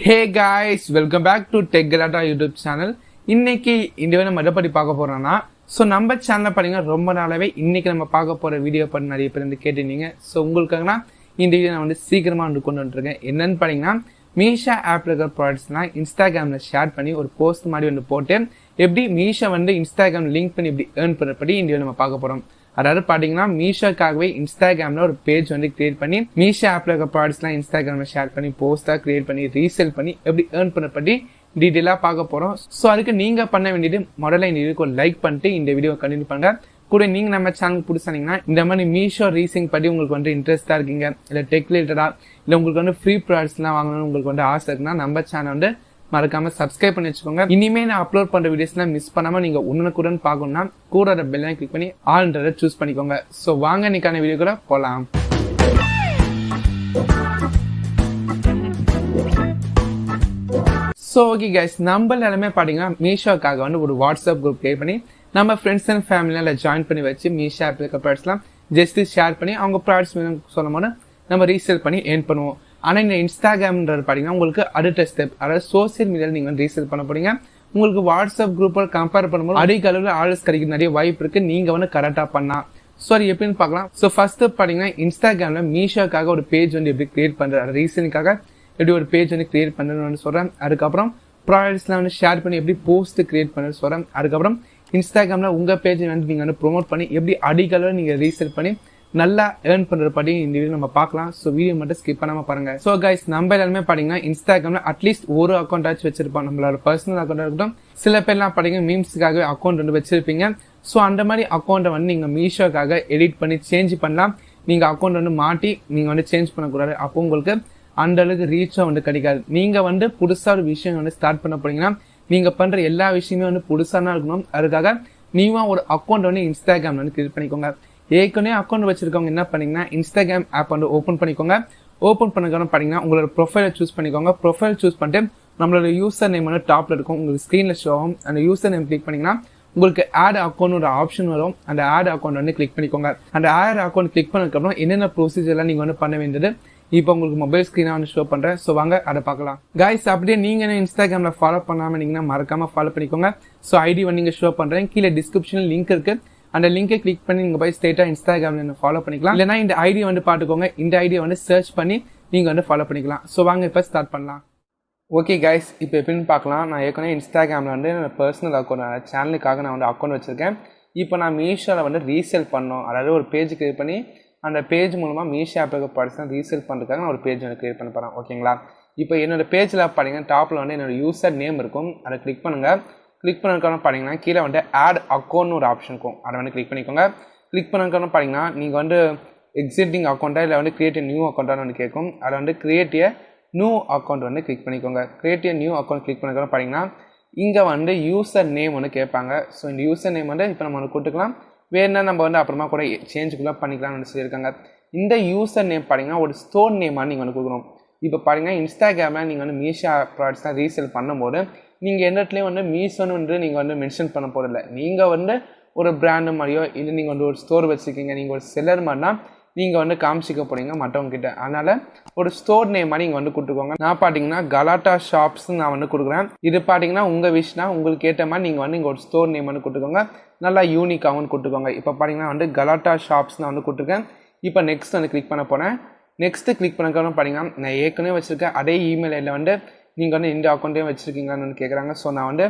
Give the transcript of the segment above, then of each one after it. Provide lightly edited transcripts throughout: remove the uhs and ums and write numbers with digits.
Hey guys, welcome back to Tech Galata YouTube channel. இன்னைக்கு இந்த video நம்ம எதை பற்றி பார்க்க போறோம்னா நம்ம சேனலை பாத்தீங்கன்னா ரொம்ப நாளாவே இன்னைக்கு நம்ம பார்க்க போற வீடியோ பற்றி நிறைய பேர் வந்து கேட்டிருந்தீங்க. உங்களுக்காக இந்த வீடியோ நான் சீக்கிரமா கொண்டு வந்துருக்கேன். என்னன்னு பாத்தீங்கன்னா மீஷோ ஆப்ல இருக்கிற ப்ராடக்ட்ஸ்லாம் இன்ஸ்டாகிராம்ல ஷேர் பண்ணி ஒரு போஸ்ட் மாதிரி போட்டு எப்படி மீஷோ இன்ஸ்டாகிராம் லிங்க் பண்ணி எப்படி ஏர்ன் பண்றபடி இந்த வீடியோ நம்ம பார்க்க போறோம். அதாவது பாத்தீங்கன்னா மீஷோக்காகவே இன்ஸ்டாகிராம்ல ஒரு பேஜ் கிரியேட் பண்ணி மீஷோ ஆப்ல இருக்க ப்ராடக்ட்ஸ்லாம் இன்ஸ்டாகிராம்ல ஷேர் பண்ணி போஸ்டா கிரியேட் பண்ணி ரீசேல் பண்ணி எப்படி ஏர்ன் பண்ண பத்தி டீட்டெயிலா பார்க்க போறோம். அதுக்கு நீங்க பண்ண வேண்டியது முதல்ல இந்த வீடியோக்கு லைக் பண்ணிட்டு இந்த வீடியோ கண்டினியூ பண்ணுங்க. கூட நீங்க நம்ம சேனலுக்கு புதுசானீங்கன்னா இந்த மாதிரி மீஷோ ரீசிங் பத்தி உங்களுக்கு இன்ட்ரெஸ்டா இருக்கீங்க, இல்ல டெக் ரிலேட்டடா இல்ல உங்களுக்கு ஃப்ரீ ப்ராடக்ட்ஸ் எல்லாம் வாங்கணும்னு உங்களுக்கு ஆசை இருக்குன்னா நம்ம சேனல் மறக்காம சப்ஸ்கிரைப் பண்ணி வச்சுக்கோங்க. இனிமே நான் அப்லோட் பண்ற வீடியோஸ்லாம் மிஸ் பண்ணாம நீங்க உடனுக்குடன் பார்க்கணும்னா கூட பெல் ஐகானை கிளிக் பண்ணி ஆல்ன்றதை சூஸ் பண்ணிக்கோங்க. வாங்க இன்னைக்கான வீடியோக்குள்ள போலாம். ஓகே கைஸ், நம்ம எல்லாமே பாத்தீங்கன்னா மீஷோக்காக ஒரு வாட்ஸ்அப் குரூப் கிரியேட் பண்ணி நம்ம ஃப்ரெண்ட்ஸ் அண்ட் ஃபேமிலியில ஜாயின் பண்ணி வச்சு மீஷோ ஆப்ல இருக்க ப்ராடக்ட்ஸ்லாம் ஜஸ்ட் ஷேர் பண்ணி அவங்க ப்ராடக்ட்ஸ் சொல்லும் போது நம்ம ரீசேல் பண்ணி ஏர்ன் பண்ணுவோம். ஆனா இந்த இன்ஸ்டாகிராம்ன்றது பாத்தீங்கன்னா உங்களுக்கு அடுத்த ஸ்டெப், அதாவது சோசியல் மீடியாவில் நீங்க ரீசேல் பண்ண போறீங்க. உங்களுக்கு வாட்ஸ்அப் குரூப்போட கம்பேர் பண்ணும்போது அதிக அளவில் ஆர்டர்ஸ் கிடைக்க நிறைய வாய்ப்பு இருக்கு. நீங்க கரெக்டா பண்ணா எப்படின்னு பார்க்கலாம். ஃபர்ஸ்ட் பாத்தீங்கன்னா இன்ஸ்டாகிராம்ல மீஷோக்காக ஒரு பேஜ் எப்படி கிரியேட் பண்றது, ரீசேலுக்காக எப்படி ஒரு பேஜ் கிரியேட் பண்றதுன்னு சொல்றேன். அதுக்கப்புறம் ப்ராடக்ட்ஸ்லாம் ஷேர் பண்ணி எப்படி போஸ்ட் கிரியேட் பண்றது சொல்றேன். அதுக்கப்புறம் இன்ஸ்டாகிராம்ல உங்க பேஜ் நீங்க ப்ரொமோட் பண்ணி எப்படி அதிக அளவில் நீங்க ரீசேல் பண்ணி நல்லா ஏர்ன் பண்ற படி இந்த வீடியோ நம்ம பார்க்கலாம். வீடியோ மட்டும் ஸ்கிப் பண்ணாம பாருங்க. கைஸ், நம்ம எல்லாருமே பாத்தீங்கன்னா இன்ஸ்டாகிராம்ல அட்லீஸ்ட் ஒரு அக்கௌண்ட் ஆச்சு வச்சிருப்போம். நம்மளோட பர்சனல் அக்கௌண்ட் இருக்கட்டும், சில பேர்லாம் பாத்தீங்கன்னா மீம்ஸ்க்காக அக்கௌண்ட் வச்சிருப்பீங்க. அந்த மாதிரி அக்கௌண்ட்டை நீங்க மீஷோக்காக எடிட் பண்ணி சேஞ்ச் பண்ணலாம். நீங்க அக்கௌண்ட் மாட்டி நீங்க சேஞ்ச் பண்ணக்கூடாது. அப்போ உங்களுக்கு அந்த அளவுக்கு ரீச்சும் கிடைக்காது. நீங்க புதுசா ஒரு விஷயம் ஸ்டார்ட் பண்ண போறீங்கன்னா நீங்க பண்ற எல்லா விஷயமே புதுசா தான் இருக்கணும். அதுக்காக நீங்க ஒரு அக்கௌண்ட் இன்ஸ்டாகிராம்ல கிரியேட் பண்ணிக்கோங்க. ஏற்கனவே அக்கௌண்ட் வச்சிருக்கவங்க என்ன பண்ணீங்கன்னா இன்ஸ்டாகிராம் ஆப் ஓபன் பண்ணிக்கோங்க. ஓபன் பண்ணதுக்கு பாத்தீங்கன்னா உங்களோட ப்ரொஃபைலை சூஸ் பண்ணிக்கோங்க. ப்ரொஃபைல் சூஸ் பண்ணிட்டு நம்மளோட யூசர் நேம் டாப்ல இருக்கும், உங்களுக்கு ஸ்கிரீன்ல ஷோ ஆகும். அந்த யூசர் நேம் கிளிக் பண்ணீங்கன்னா உங்களுக்கு ஆட் அக்கௌண்ட் ஒரு ஆப்ஷன் வரும். அந்த ஆட் அக்கௌண்ட் கிளிக் பண்ணிக்கோங்க. அந்த ஆட் அக்கௌண்ட் கிளிக் பண்ணதுக்கு அப்புறம் என்னென்ன ப்ரொசீஜர்லாம் நீங்க பண்ண வேண்டியது இப்போ உங்களுக்கு மொபைல் ஸ்கிரீனா ஷோ பண்றேன். வாங்க அதை பார்க்கலாம். கைஸ், அப்படியே நீங்க இன்ஸ்டாகிராம்ல ஃபாலோ பண்ணாம நீங்கன்னா மறக்காம ஃபாலோ பண்ணிக்கோங்க. ஐடி நீங்க ஷோ பண்றேன். கீழே டிஸ்கிரிப்ஷன்ல லிங்க் இருக்கு. அந்த லிங்கை கிளிக் பண்ணி நீங்க போய் ஸ்ட்ரெயிட்டா இன்ஸ்டாகிராம்ல ஃபாலோ பண்ணிக்கலாம். இல்லைன்னா இந்த ஐடி பாத்துக்கோங்க. இந்த ஐடியை சர்ச் பண்ணி நீங்க ஃபாலோ பண்ணிக்கலாம். வாங்க இப்ப ஸ்டார்ட் பண்ணலாம். ஓகே கைஸ், இப்போ எப்படின்னு பார்க்கலாம். நான் ஏற்கனவே இன்ஸ்டாகிராம்ல என்னோட பர்சனல் அக்கௌண்ட் சேனலுக்காக நான் அக்கௌண்ட் வச்சிருக்கேன். இப்போ நான் மீஷோல ரீசேல் பண்ணோம், அதாவது ஒரு பேஜ் கிரியேட் பண்ணி அந்த பேஜ் மூலமா மீஷோ ஆப்ல ப்ராடக்ட்ஸ் ரீசேல் பண்றதுக்காக நான் ஒரு பேஜ் கிரியேட் பண்ண போறேன். ஓகேங்களா? இப்போ என்னோட பேஜ்ல பாத்தீங்கன்னா டாப்ல என்னோட யூசர் நேம் இருக்கும். அதை கிளிக் பண்ணுங்க. கிளிக் பண்ணதுக்கான பாத்தீங்கன்னா கீழே ஆட் அக்கௌண்ட் ஒரு ஆப்ஷன் இருக்கும். அதை கிளிக் பண்ணிக்கோங்க. கிளிக் பண்ணதுக்கான பாத்தீங்கன்னா நீங்க எக்ஸிஸ்டிங் அக்கௌண்ட்டா இல்லை கிரியேட் நியூ அக்கௌண்ட்டான்னு கேட்கும். அதை கிரியேட் நியூ அக்கௌண்ட் கிளிக் பண்ணிக்கோங்க. கிரியேட் நியூ அக்கௌண்ட் கிளிக் பண்ணதுக்கான பாத்தீங்கன்னா இங்க யூசர் நேம் கேட்பாங்க. இந்த யூசர் நேம் இப்போ நம்ம கொடுத்துக்கலாம். வேணா நம்ம அப்புறமா கூட சேஞ்சுக்குள்ள பண்ணிக்கலாம்னு சொல்லியிருக்காங்க. இந்த யூசர் நேம் பாத்தீங்கன்னா ஒரு ஸ்டோர் நேமா நீங்க கொடுக்கணும். இப்போ பாத்தீங்கன்னா இன்ஸ்டாகிராம்ல நீங்க மீஷோ ப்ராடக்ட்ஸ் தான் ரீசேல் பண்ணும்போது நீங்க எந்த இடத்துலயும் மீஷோன்னு நீங்க மென்ஷன் பண்ண போறதில்ல. நீங்க ஒரு பிராண்ட் மாதிரியோ இல்லை நீங்க ஒரு ஸ்டோர் வச்சிருக்கீங்க, நீங்க ஒரு செல்லர் மாதிரினா நீங்க காமிச்சிக்க போறீங்க மற்றவங்க கிட்ட. அதனால ஒரு ஸ்டோர் நேம் நீங்க கொடுத்துக்கோங்க. நான் பாத்தீங்கன்னா கலாட்டா ஷாப்ஸ் நான் கொடுக்குறேன். இது பாத்தீங்கன்னா உங்க விஷனா உங்களுக்கு ஏற்ற மாதிரி நீங்க இங்க ஒரு ஸ்டோர் நேம் கொடுத்துக்கோங்க. நல்லா யூனிக்காகவும் கொடுத்துக்கோங்க. இப்போ பாத்தீங்கன்னா கலாட்டா ஷாப்ஸ் நான் கொடுத்துருக்கேன். இப்போ நெக்ஸ்ட் கிளிக் பண்ண போறேன். நெக்ஸ்ட் கிளிக் பண்ண பாத்தீங்கன்னா நான் ஏற்கனவே வச்சிருக்கேன் அதே இமெயில் ஐடியில நீங்க இந்த அக்கௌண்ட்டையும் வச்சிருக்கீங்களான்னு கேட்குறாங்க. நான்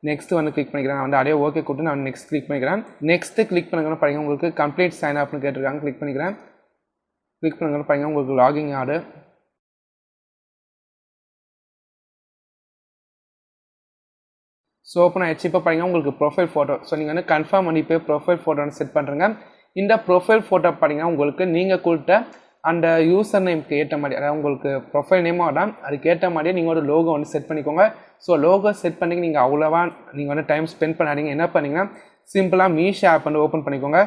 நெக்ஸ்ட் கிளிக் பண்ணிக்கிறேன். அதே ஓகே கொடுத்து நான் நெக்ஸ்ட் கிளிக் பண்ணிக்கிறேன். நெக்ஸ்ட் கிளிக் பண்ண பாருங்க உங்களுக்கு கம்ப்ளீட் சைன் அப்னு கேட்டிருக்காங்க. கிளிக் பண்ணிக்கிறேன். கிளிக் பண்ண பாருங்க உங்களுக்கு லாகிங் ஆடு. ஓப்பன் ஆயிடுச்சு. இப்போ பாருங்க உங்களுக்கு ப்ரொஃபைல் ஃபோட்டோ. நீங்க கன்ஃபார்ம் பண்ணி போய் ப்ரொஃபைல் ஃபோட்டோன்னு செட் பண்ணுறேங்க. இந்த ப்ரொஃபைல் ஃபோட்டோ பாத்தீங்கன்னா உங்களுக்கு நீங்க கொடுத்த அந்த யூசர் நேம்க்கு ஏற்ற மாதிரி, அதாவது உங்களுக்கு ப்ரொஃபைல் நேமாக தான் அதுக்கு ஏற்ற மாதிரியே நீங்கள் ஒரு லோகோ செட் பண்ணிக்கோங்க. லோகோ செட் பண்ணி நீங்கள் அவ்வளோவா நீங்கள் டைம் ஸ்பெண்ட் பண்ணாதீங்க. என்ன பண்ணீங்கன்னா சிம்பிளாக மீஷோ ஆப் ஓப்பன் பண்ணிக்கோங்க.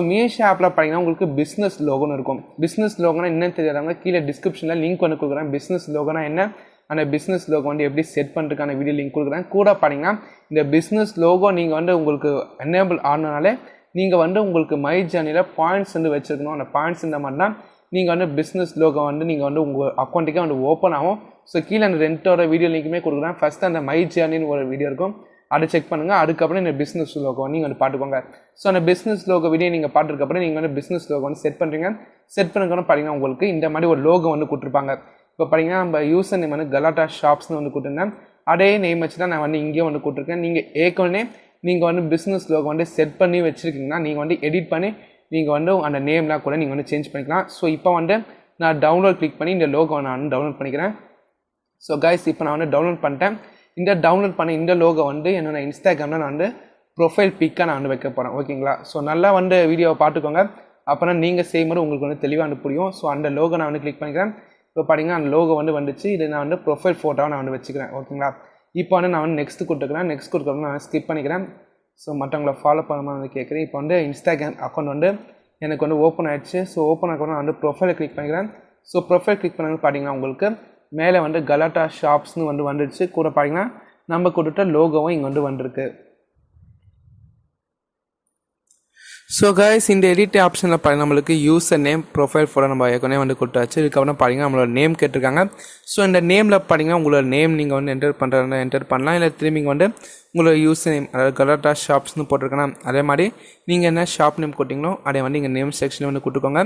மீஷோ ஆப்பில் பார்த்தீங்கன்னா உங்களுக்கு பிஸ்னஸ் லோகோன்னு இருக்கும். பிஸ்னஸ் லோகோனா என்னன்னு தெரியாதவங்க கீழே டிஸ்கிரிப்ஷனில் லிங்க் கொடுக்குறேன். பிஸ்னஸ் லோகோனா என்ன, அந்த பிஸ்னஸ் லோகோ எப்படி செட் பண்ணுறதுக்கான வீடியோ லிங்க் கொடுக்குறேன். கூட பார்த்தீங்கன்னா இந்த பிஸ்னஸ் லோகோ நீங்கள் உங்களுக்கு எனேபிள் ஆனாலே நீங்கள் உங்களுக்கு மை ஜர்னியில் பாயிண்ட்ஸ் வச்சுருக்கணும். அந்த பாயிண்ட்ஸ் இந்த மாதிரி தான் நீங்கள் பிஸ்னஸ் லோகோ நீங்கள் உங்கள் அக்கௌண்ட்டுக்கே ஓப்பன் ஆகும். ஸோ கீழே அந்த ரெண்டோட வீடியோ லிங்க்குமே கொடுக்குறேன். ஃபஸ்ட்டு அந்த மை ஜேர்னின்னு ஒரு வீடியோ இருக்கும், அதை செக் பண்ணுங்கள். அதுக்கப்புறம் இந்த பிஸ்னஸ் லோகோ நீங்கள் வந்து பார்த்துக்கோங்க. ஸோ அந்த பிஸ்னஸ் லோகோ வீடியோ நீங்கள் பார்த்துருக்கப்புறம் நீங்கள் வந்து பிஸ்னஸ் லோகோ வந்து செட் பண்ணுறீங்க. செட் பண்ணுறதுக்கு பார்த்தீங்கன்னா உங்களுக்கு இந்த மாதிரி ஒரு லோகோ வந்து கொடுத்துருப்பாங்க. இப்போ பார்த்தீங்கன்னா நம்ம யூசர் நேம் வந்து கலாட்டா ஷாப்ஸ்னு வந்து கொடுத்துருந்தேன். அதே நேம் வச்சு தான் நான் வந்து இங்கேயும் வந்து கொடுத்துருக்கேன். நீங்கள் ஏற்கனவே நீங்கள் வந்து பிஸ்னஸ் லோகோ வந்து செட் பண்ணி வச்சுருக்கீங்கன்னா நீங்கள் வந்து எடிட் பண்ணி நீங்கள் வந்து அந்த நேம்லாம் கூட நீங்கள் வந்து சேஞ்ச் பண்ணிக்கலாம். ஸோ இப்போ வந்து நான் டவுன்லோட் கிளிக் பண்ணி இந்த லோகோ நான் வந்து டவுன்லோட் பண்ணிக்கிறேன். ஸோ கைஸ் இப்போ நான் வந்து டவுன்லோட் பண்ணிட்டேன். இந்த டவுன்லோட் பண்ண இந்த லோகோ வந்து என்னோட இன்ஸ்டாகிராமில் நான் வந்து ப்ரொஃபைல் பிக்காக நான் வந்து வைக்க போகிறேன். ஓகேங்களா? ஸோ நல்லா வந்து வீடியோவை பார்த்துக்கோங்க, அப்புறம் நீங்கள் செய்யும்போது உங்களுக்கு வந்து தெளிவாக வந்து புரியும். ஸோ அந்த லோகோ நான் வந்து கிளிக் பண்ணிக்கிறேன். இப்போ பார்த்தீங்கன்னா அந்த லோகோ வந்து வந்துச்சு. இது நான் வந்து ப்ரொஃபைல் ஃபோட்டோவை நான் வந்து வச்சுக்கிறேன். ஓகேங்களா? இப்போ வந்து நான் வந்து நெக்ஸ்ட் கொடுத்துக்கிறேன். நெக்ஸ்ட் கொடுக்குறப்ப நான் ஸ்கிப் பண்ணிக்கிறேன். ஸோ மற்றவங்களை ஃபாலோ பண்ணாமல் வந்து கேட்குறேன். இப்போ வந்து இன்ஸ்டாகிராம் அக்கௌண்ட் வந்து எனக்கு வந்து ஓப்பன் ஆகிடுச்சு. ஸோ ஓப்பன் ஆகணும் நான் வந்து ப்ரொஃபைலை கிளிக் பண்ணிக்கிறேன். ஸோ ப்ரொஃபைல் கிளிக் பண்ணது பார்த்தீங்கன்னா உங்களுக்கு மேலே வந்து கலாட்டா ஷாப்ஸ்னு வந்து வந்துடுச்சு. கூட பார்த்தீங்கன்னா நம்ம கொடுத்த லோகோவும் இங்கே வந்து வந்திருக்கு. ஸோ கைஸ் இந்த எடிட் ஆப்ஷனில் பார்த்தீங்கன்னா நம்மளுக்கு யூசர் நேம் ப்ரொஃபைல் ஃபோட்டோ நம்ம ஏற்கனவே வந்து கொடுத்தாச்சு. இதுக்கப்புறம் பார்த்தீங்கன்னா நம்மளோட நேம் கேட்டிருக்காங்க. ஸோ இந்த நேமில் பார்த்தீங்கன்னா உங்களோட நேம் நீங்கள் வந்து என்டர் பண்ணுறதுனா என்டர் பண்ணலாம், இல்லை திரும்பி வந்து உங்களோட யூசர் நேம் அதாவது கலாட்டா ஷாப்ஸ்னு போட்டிருக்கேன். அதே மாதிரி நீங்கள் என்ன ஷாப் நேம் கொடுத்தீங்களோ அதை வந்து இங்கே நேம் செக்ஷனில் வந்து கொடுத்துக்கோங்க.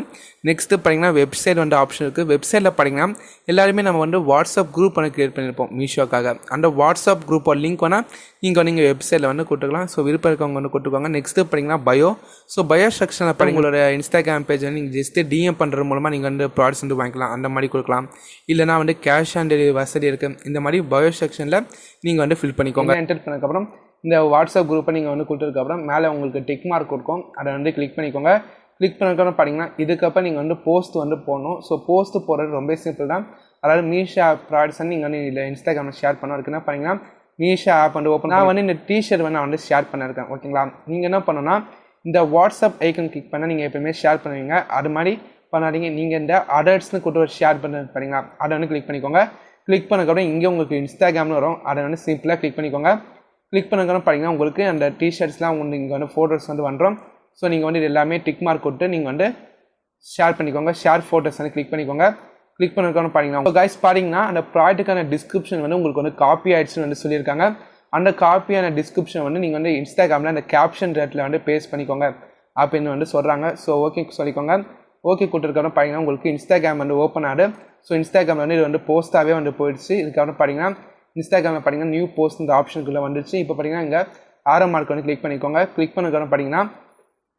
நெக்ஸ்ட்டு பார்த்தீங்கன்னா வெப்சைட் வந்து ஆப்ஷன் இருக்குது. வெப்சைட்டில் பார்த்தீங்கன்னா எல்லாருமே நம்ம வந்து வாட்ஸ்அப் குரூப் வந்து க்ரியேட் பண்ணியிருப்போம் மீஷோக்காக. அந்த வாட்ஸ்அப் குரூப்போட லிங்க் வேணால் நீங்கள் நீங்கள் வெப்சைட்டில் வந்து கொடுத்துக்கலாம். ஸோ விருப்பம் இருக்கவங்க வந்து கொடுத்துக்கோங்க. நெக்ஸ்ட்டு பார்த்தீங்கன்னா பயோ. ஸோ பயோ செக்ஷனில் பார்த்தீங்கன்னா உங்களோட இன்ஸ்டாகிராம் பேஜ் வந்து நீங்கள் ஜஸ்ட்டு டிஎம் பண்ணுறது மூலமாக நீங்கள் வந்து ப்ராடக்ட்ஸ் வந்து வாங்கிக்கலாம், அந்த மாதிரி கொடுக்கலாம். இல்லைனா வந்து கேஷ் ஆன் டெலிவரி வசதி இருக்குது. இந்த மாதிரி பயோ செக்ஷனில் நீங்கள் வந்து ஃபில் பண்ணிக்கோங்க. என்டர் பண்ணதுக்கப்புறம் இந்த வாட்ஸ்அப் குரூப்பை நீங்கள் வந்து கொடுத்ததுக்கப்புறம் மேலே உங்களுக்கு டிக் மார்க் கொடுக்கும், அதை வந்து கிளிக் பண்ணிக்கோங்க. கிளிக் பண்ணதுக்கப்புறம் பார்த்தீங்கன்னா இதுக்கப்புறம் நீங்கள் வந்து போஸ்ட் வந்து போடணும். ஸோ போஸ்ட் போடுறது ரொம்ப சிம்பிள் தான். அதாவது மீஷோ ப்ராடக்ட்ஸ் வந்து நீங்கள் வந்து இல்லை இன்ஸ்டாகிராமில் ஷேர் பண்ண இருக்குன்னா பார்த்தீங்கன்னா மீஷோ ஆப் வந்து ஓப்பன். நான் வந்து இந்த டிஷர்ட் வந்து நான் வந்து ஷேர் பண்ணியிருக்கேன். ஓகேங்களா? நீங்கள் என்ன பண்ணணும்னா இந்த வாட்ஸ்அப் ஐக்கன் கிளிக் பண்ணால் நீங்கள் எப்போயுமே ஷேர் பண்ணுவீங்க, அது மாதிரி பண்ணாதீங்க. நீங்கள் இந்த அதர்ஸ்னு கொடுத்து ஒரு ஷேர் பண்ணுறீங்களா, அதை வந்து கிளிக் பண்ணிக்கோங்க. கிளிக் பண்ணக்கப்புறம் இங்கே உங்களுக்கு இன்ஸ்டாகிராம்னு வரும், அதை வந்து சிம்பிளாக கிளிக் பண்ணிக்கோங்க. கிளிக் பண்ணக்கப்புறம் பார்த்தீங்கன்னா உங்களுக்கு அந்த டிஷர்ட்ஸ்லாம் உங்களுக்கு இங்கே வந்து ஃபோட்டோஸ் வந்து வந்துடும். ஸோ நீங்கள் வந்து இது எல்லாமே டிக் மார்க் கொடுத்து நீங்கள் வந்து ஷேர் பண்ணிக்கோங்க. ஷேர் ஃபோட்டோஸ் வந்து கிளிக் பண்ணிக்கோங்க. கிளிக் பண்ணதுக்கான பார்த்தீங்கன்னா கைஸ் பார்த்தீங்கன்னா அந்த ப்ராடக்ட்டுக்கான டிஸ்கிரிப்ஷன் வந்து உங்களுக்கு வந்து காப்பி ஆயிடுச்சுன்னு வந்து சொல்லியிருக்காங்க. அந்த காப்பியான டிஸ்கிரிப்ஷன் வந்து நீங்கள் வந்து இன்ஸ்டாகிராமில் அந்த கேப்ஷன் ரேட்டில் வந்து பேஸ்ட் பண்ணிக்கோங்க அப்படின்னு வந்து சொல்கிறாங்க. ஸோ ஓகே சொல்லிக்கோங்க. ஓகே கொடுத்துருக்கோம். பார்த்தீங்கன்னா உங்களுக்கு இன்ஸ்டாகிராம் வந்து ஓப்பன் ஆகுது. ஸோ இன்ஸ்டாகிராம் வந்து இது வந்து போஸ்ட்டாகவே வந்து போயிடுச்சு. இதுக்கப்புறம் பார்த்தீங்கன்னா இன்ஸ்டாகிராமில் பார்த்தீங்கன்னா நியூ போஸ்ட் இந்த ஆப்ஷனுக்குள்ளே வந்துடுச்சு. இப்போ பார்த்தீங்கன்னா இங்கே ஆரோ மார்க் வந்து கிளிக் பண்ணிக்கோங்க. கிளிக் பண்ணதுக்கப்புறம் பார்த்தீங்கன்னா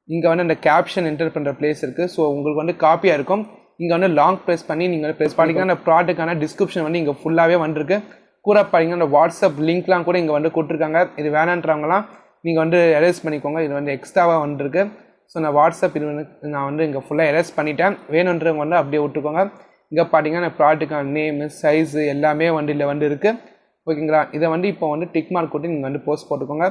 இங்கே வந்து அந்த கேப்ஷன் என்டர் பண்ணுற பிளேஸ் இருக்குது. ஸோ உங்களுக்கு வந்து காப்பியாக இருக்கும். இங்கே வந்து லாங் ப்ரெஸ் பண்ணி நீங்கள் வந்து ப்ரெஸ் பண்ணிங்கன்னா அந்த ப்ராடக்டான டிஸ்கிரிப்ஷன் வந்து இங்கே ஃபுல்லாகவே வந்துருக்கு. கூட பார்த்தீங்கன்னா அந்த வாட்ஸ்அப் லிங்க்லாம் கூட இங்கே வந்து கொடுத்துருக்காங்க. இது வேணான்றவங்களாம் நீங்கள் வந்து எரேஸ் பண்ணிக்கோங்க. இது வந்து எக்ஸ்ட்ராவாக வந்துருக்கு. ஸோ நான் வாட்ஸ்அப் இது வந்து நான் வந்து இங்கே ஃபுல்லாக எரேஸ் பண்ணிட்டேன். வேணுன்றவங்க வந்து அப்படியே விட்டுக்கோங்க. இங்கே பார்த்தீங்கன்னா ப்ராடக்ட்டுக்கான நேமு சைஸு எல்லாமே வந்து இதில் வந்து இருக்குது. ஓகேங்களா? இதை வந்து இப்போ வந்து டிக் மார்க் போட்டு நீங்கள் வந்து போஸ்ட் போட்டுக்கோங்க.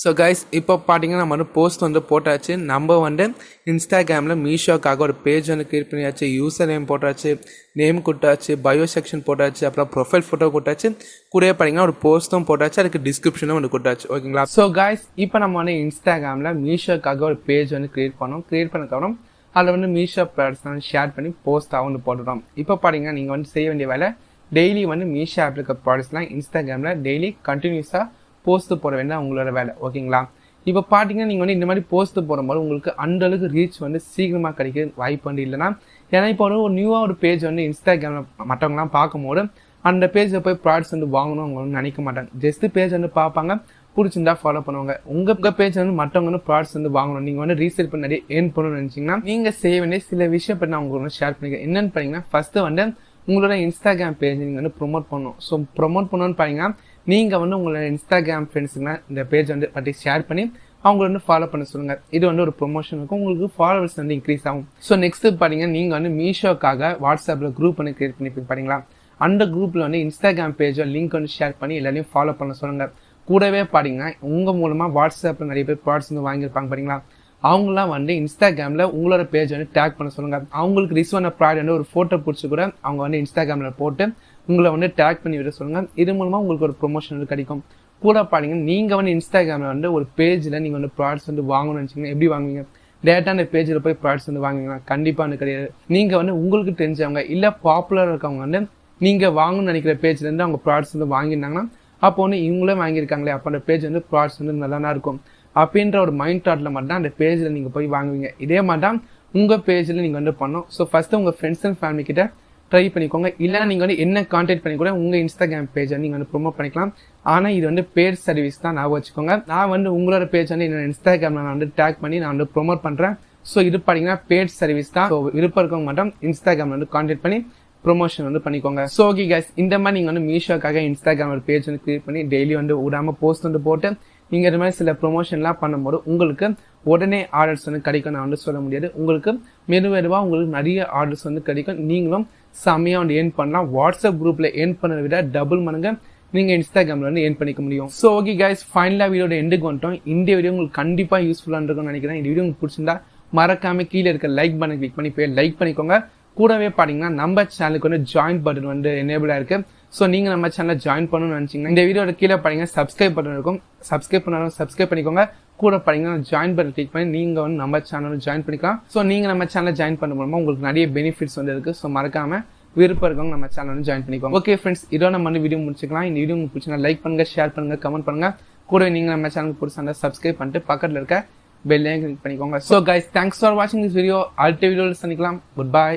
ஸோ கைஸ் இப்போ பார்த்தீங்கன்னா நம்ம வந்து போஸ்ட் வந்து போட்டாச்சு. நம்ம வந்து இன்ஸ்டாகிராமில் மீஷோக்காக ஒரு பேஜ் வந்து கிரியேட் பண்ணியாச்சு. யூசர் நேம் போட்டாச்சு, நேம் கொடுத்தாச்சு, பயோ செக்ஷன் போட்டாச்சு, அப்புறம் ப்ரொஃபைல் ஃபோட்டோ கொடுத்தாச்சு. கூட பார்த்தீங்கன்னா ஒரு போஸ்ட்டும் போட்டாச்சு, அதுக்கு டிஸ்கிரிப்ஷனும் வந்து கொடுத்தாச்சு. ஓகேங்களா? ஸோ கைஸ் இப்போ நம்ம வந்து இன்ஸ்டாகிராமில் மீஷோக்காக ஒரு பேஜ் வந்து கிரியேட் பண்ணோம். கிரியேட் பண்ணதுக்கப்புறம் அதில் வந்து மீஷோ ப்ராடக்ட்ஸ் வந்து ஷேர் பண்ணி போஸ்ட்டாக வந்து போட்டுட்டோம். இப்போ பார்த்தீங்கன்னா நீங்கள் வந்து செய்ய வேண்டிய வேலை டெய்லி வந்து மீஷோ ஆப் இருக்க ப்ராடக்ட்ஸ்லாம் இன்ஸ்டாகிராமில் டெய்லி கண்டினியூஸாக போஸ்ட் போட வேண்டாம் உங்களோட வேலை. ஓகேங்களா? இப்போ பார்த்தீங்கன்னா நீங்கள் வந்து இந்த மாதிரி போஸ்ட் போடும்போது உங்களுக்கு அந்தளவுக்கு ரீச் வந்து சீக்கிரமாக கிடைக்க வாய்ப்பு வந்து இல்லைனா. ஏன்னா இப்போ ஒரு நியூவாக ஒரு பேஜ் வந்து இன்ஸ்டாகிராமில் மற்றவங்களாம் பார்க்கும்போது அந்த பேஜில் போய் ப்ராடக்ட்ஸ் வந்து வாங்கணும் அவங்க வந்து நினைக்க மாட்டாங்க. ஜஸ்ட் பேஜ் வந்து பார்ப்பாங்க, பிடிச்சிருந்தா ஃபாலோ பண்ணுவாங்க. உங்கள் பேஜ் வந்து மற்றவங்க வந்து ப்ராடக்ட்ஸ் வந்து வாங்கணும், நீங்கள் வந்து ரீசேல் பண்ணி நிறைய ஏர்ன் பண்ணணும்னு நினச்சிங்கன்னா நீங்கள் செய்ய வேண்டிய சில விஷயம் பண்ணி நான் உங்களுக்கு வந்து ஷேர் பண்ணிக்கிறேன். என்னென்னு பார்த்தீங்கன்னா ஃபஸ்ட்டு வந்து உங்களோட இன்ஸ்டாகிராம் பேஜ் நீங்கள் வந்து ப்ரொமோட் பண்ணணும். ஸோ ப்ரொமோட் பண்ணணும்னு பார்த்தீங்கன்னா நீங்கள் வந்து உங்களோட இன்ஸ்டாகிராம் ஃப்ரெண்ட்ஸுக்குனா இந்த பேஜ் வந்து பற்றி ஷேர் பண்ணி அவங்கள வந்து ஃபாலோ பண்ண சொல்லுங்கள். இது வந்து ஒரு ப்ரொமோஷன் இருக்கும், உங்களுக்கு ஃபாலோவர்ஸ் வந்து இன்க்ரீஸ் ஆகும். ஸோ நெக்ஸ்ட்டு பார்த்தீங்கன்னா நீங்கள் வந்து மீஷோக்காக வாட்ஸ்அப்பில் குரூப் வந்து கிரியேட் பண்ணி பார்த்தீங்களா, அந்த குரூப்பில் வந்து இன்ஸ்டாகிராம் பேஜோ லிங்க் வந்து ஷேர் பண்ணி எல்லாரையும் ஃபாலோ பண்ண சொல்லுங்கள். கூடவே பார்த்தீங்கன்னா உங்கள் மூலமாக வாட்ஸ்அப்பில் நிறைய பேர் ப்ராடக்ட்ஸ் வந்து வாங்கியிருப்பாங்க பார்த்தீங்களா, அவங்களாம் வந்து இன்ஸ்டாகிராமில் உங்களோட பேஜ் வந்து டேக் பண்ண சொல்லுங்கள். அவங்களுக்கு ரிசீவ் பண்ண ப்ராடக்ட் வந்து ஒரு ஃபோட்டோ பிடிச்சி கூட அவங்க வந்து இன்ஸ்டாகிராமில் போட்டு உங்களை வந்து டேக் பண்ணி விட சொல்லுங்கள். இது மூலமாக உங்களுக்கு ஒரு ப்ரொமோஷன் வந்து கிடைக்கும். கூட பார்த்தீங்கன்னா நீங்கள் வந்து இன்ஸ்டாகிராமில் வந்து ஒரு பேஜில் நீங்கள் வந்து ப்ராடக்ட்ஸ் வந்து வாங்கணும்னு நினச்சிங்கன்னா எப்படி வாங்குவீங்க? டேரெக்டாக அந்த பேஜில் போய் ப்ராடக்ட்ஸ் வந்து வாங்குவீங்களா? கண்டிப்பாக வந்து கிடையாது. நீங்கள் வந்து உங்களுக்கு தெரிஞ்சவங்க இல்லை பாப்புலராக இருக்கவங்க வந்து நீங்க வாங்கணும்னு நினைக்கிற பேஜ்ல இருந்து அவங்க ப்ராடக்ட்ஸ் வந்து வாங்கியிருந்தாங்கன்னா அப்போ வந்து இவங்களே வாங்கியிருக்காங்களே அப்போ அந்த பேஜ் வந்து ப்ராடக்ட்ஸ் வந்து நல்லா தான் இருக்கும் அப்படின்ற ஒரு மைண்ட் தாட்ல மட்டும் தான் அந்த பேஜ்ல நீங்க போய் வாங்குவீங்க. இதே மாதிரி தான் உங்க பேஜ்ல நீங்க வந்து பண்ணணும். ஸோ ஃபர்ஸ்ட் உங்க ஃப்ரெண்ட்ஸ் அண்ட் ஃபேமிலி கிட்ட ட்ரை பண்ணிக்கோங்க. இல்லைன்னா நீங்க வந்து என்ன கான்டாக்ட் பண்ணி கூட உங்க இன்ஸ்டாகிராம் பேஜை நீங்க வந்து ப்ரொமோட் பண்ணிக்கலாம். ஆனா இது வந்து பேட் சர்வீஸ் தான் ஞாபகம் வச்சுக்கோங்க. நான் வந்து உங்களோட பேஜ் வந்து என்னோட இன்ஸ்டாகிராம்ல நான் வந்து டேக் பண்ணி நான் வந்து ப்ரொமோட் பண்றேன். ஸோ இது பாத்தீங்கன்னா பேட் சர்வீஸ் தான். விருப்பம் இருக்கவங்க மட்டும் இன்ஸ்டாகிராம்ல வந்து கான்டாக்ட் பண்ணி ப்ரொமோஷன் வந்து பண்ணிக்கோங்க. ஸோ ஓகே கைஸ், இந்த மாதிரி நீங்க வந்து மீஷோக்காக இன்ஸ்டாகிராம் ஒரு பேஜ் வந்து கிரியேட் பண்ணி டெய்லி வந்து விடாம போஸ்ட் வந்து போட்டு நீங்க இது மாதிரி சில ப்ரொமோஷன்லாம் பண்ணும்போது உங்களுக்கு உடனே ஆர்டர்ஸ் வந்து கிடைக்கும். நான் வந்து சொல்ல முடியாது, உங்களுக்கு மெதுவா உங்களுக்கு நிறைய ஆர்டர்ஸ் வந்து கிடைக்கும். நீங்களும் செம்மையா வந்து ஏர்ன் பண்ணலாம். வாட்ஸ்அப் குரூப்ல ஏர்ன் பண்ணதை விட டபுள் மடங்கு நீங்க இன்ஸ்டாகிராம்ல வந்து ஏர்ன் பண்ணிக்க முடியும். ஸோ ஓகே கைஸ், ஃபைனலா வீடியோட எண்டுக்கு வந்துட்டோம். இந்த வீடியோ உங்களுக்கு கண்டிப்பா யூஸ்ஃபுல்லா இருக்கும்னு நினைக்கிறேன். இந்த வீடியோ உங்களுக்கு பிடிச்சிருந்தா மறக்காம கீழே இருக்க லைக் பட்டன் கிளிக் பண்ணி போய் லைக் பண்ணிக்கோங்க. கூடவே பாத்தீங்கன்னா நம்ம சேனலுக்கு வந்து ஜாயின் பட்டன் வந்து எனேபிளா இருக்கு. ஸோ நீங்க நம்ம சேனலை ஜாயின் பண்ணணும்னு நினைச்சீங்கன்னா இந்த வீடியோட கீழே பாத்தீங்கன்னா சப்ஸ்கிரைப் பட்டன் இருக்கும். சப்ஸ்கிரைப் பண்ணாலும் சப்ஸ்கிரைப் பண்ணிக்கோங்க. கூட பாத்தீங்கன்னா ஜாயின் பட்டன் கிளிக் பண்ணி நீங்க வந்து நம்ம சேனல் ஜாயின் பண்ணிக்கலாம். ஸோ நீங்க நம்ம சேனலை ஜாயின் பண்ண மூலமா உங்களுக்கு நிறைய பெனிஃபிட்ஸ் வந்து இருக்கு. ஸோ மறக்காம விருப்பம் இருக்கவங்க நம்ம சேனல் வந்து ஜாயின் பண்ணிக்கோங்க. ஓகே ஃப்ரெண்ட்ஸ், இதோட நம்ம வந்து வீடியோ முடிச்சுக்கலாம். இந்த வீடியோ உங்களுக்கு பிடிச்சா லைக் பண்ணுங்க, ஷேர் பண்ணுங்க, கமெண்ட் பண்ணுங்க. கூட நீங்க நம்ம சேனலுக்கு பிடிச்சா சப்ஸ்கிரைப் பண்ணிட்டு பக்கத்துல இருக்க பெல் ஐகான் கிளிக் பண்ணிக்கோங்க. ஸோ கைஸ், தேங்க்ஸ் ஃபார் வாட்சிங் திஸ் வீடியோ. அடுத்த வீடியோவில் சந்திக்கலாம். Good bye.